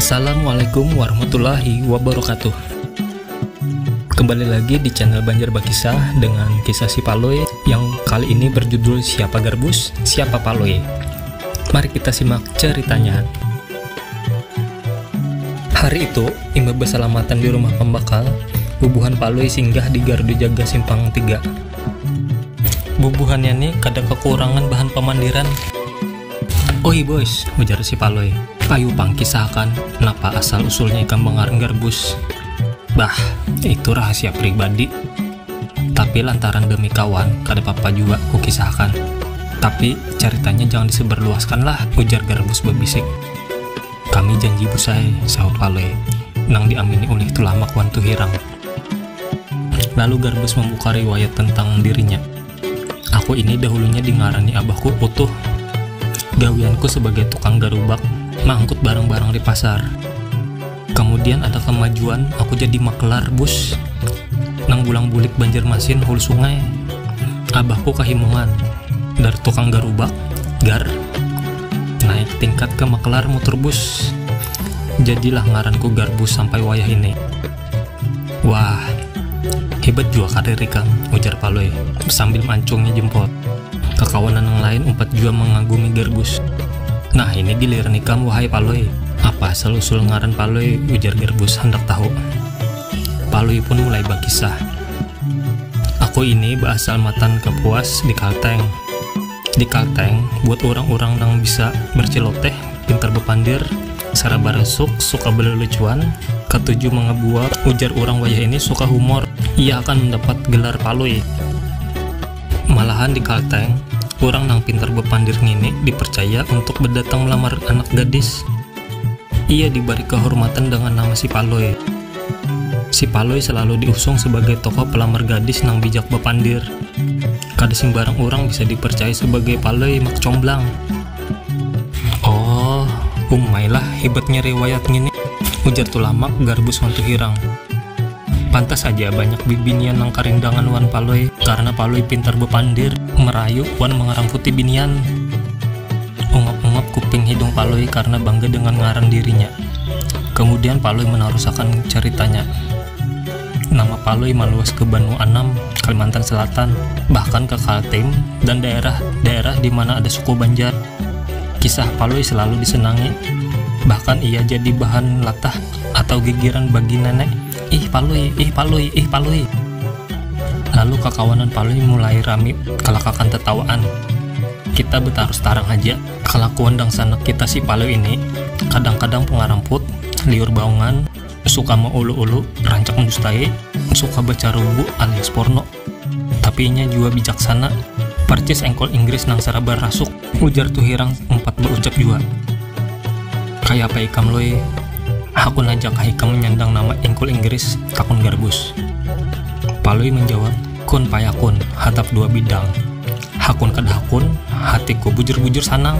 Assalamualaikum warahmatullahi wabarakatuh. Kembali lagi di channel Banjar Bakisah dengan kisah si Paloy yang kali ini berjudul Siapa Garbus, Siapa Paloy. Mari kita simak ceritanya. Hari itu, imba berselamatan di rumah pembakal, bubuhan Paloy singgah di gardu jaga simpang 3. Bubuhannya nih kada kekurangan bahan pemandiran. "Oi boys," ujar si Paloy, "ayo pang kisahkan kenapa asal-usulnya ikan bengarang garbus." "Bah, itu rahasia pribadi. Tapi lantaran demi kawan, kada apa-apa juga ku kisahkan. Tapi ceritanya jangan disebarluaskan lah," ujar garbus bebisik. "Kami janji busai," sahut Paloy, "nang diamini oleh tulamak wan tuhirang." Lalu garbus membuka riwayat tentang dirinya. "Aku ini dahulunya dingarani abahku Utuh. Gawianku sebagai tukang garubak, mangkut barang-barang di pasar. Kemudian ada kemajuan, aku jadi maklar bus. Nang bulang-bulik Banjarmasin hulu sungai. Abahku kahimungan, dari tukang garubak, gar, naik tingkat ke maklar muter bus. Jadilah ngaranku garbus sampai wayah ini." "Wah, hebat juga karir ikang," ujar Paloy sambil mancungnya jempol. Kekawanan yang lain umpat juga mengagumi garbus. "Nah, ini giliran ikam wahai Paloy. Apa asal-usul ngaran Paloy?" ujar garbus hendak tahu. Paloy pun mulai berkisah. "Aku ini berasal matan Kapuas di Kalteng. Di Kalteng, buat orang-orang yang bisa berceloteh, pintar bepandir, sarabaresuk, suka berlelucuan, ketujuh mengebuak, ujar orang wayah ini suka humor. Ia akan mendapat gelar Paloy. Malahan di Kalteng, orang nang pintar bepandir ngini dipercaya untuk berdatang melamar anak gadis. Ia diberi kehormatan dengan nama si Paloy. Si Paloy selalu diusung sebagai tokoh pelamar gadis nang bijak bepandir. Kada sembarang orang bisa dipercaya sebagai Paloy mak comblang." "Oh, umailah hebatnya riwayat ngini," ujar tulamak garbus wan tuhirang. "Pantas saja banyak bibinian nang karindangan wan Paloy karena Paloy pintar bepandir, merayu wan mengarang putih binian." Ungap-ungap kuping hidung Paloy karena bangga dengan ngaran dirinya. Kemudian Paloy meneruskan ceritanya. Nama Paloy meluas ke Banu Anam, Kalimantan Selatan, bahkan ke Kaltim dan daerah-daerah di mana ada suku Banjar. Kisah Paloy selalu disenangi, bahkan ia jadi bahan latah atau gigiran bagi nenek. "Ih Paloy, ih Paloy, ih Paloy." Lalu kekawanan Paloy mulai rami kelakakan tertawaan. "Kita betarus tarang aja, kelakuan dang sanak kita si Paloy ini kadang-kadang pengaramput, liur baungan, suka meulu-ulu, rancak mendustai, suka baca rubu alias porno. Tapi inya juga bijaksana, percis engkol Inggris nang sarabar rasuk," ujar tuhirang empat berucap juga. "Kayak apa ikam loy? Aku najak ikam menyandang nama engkol Inggris," takun garbus. Paloy menjawab, "Kun payakun, hatap dua bidang. Hakun kada hakun, hatiku bujur-bujur sanang."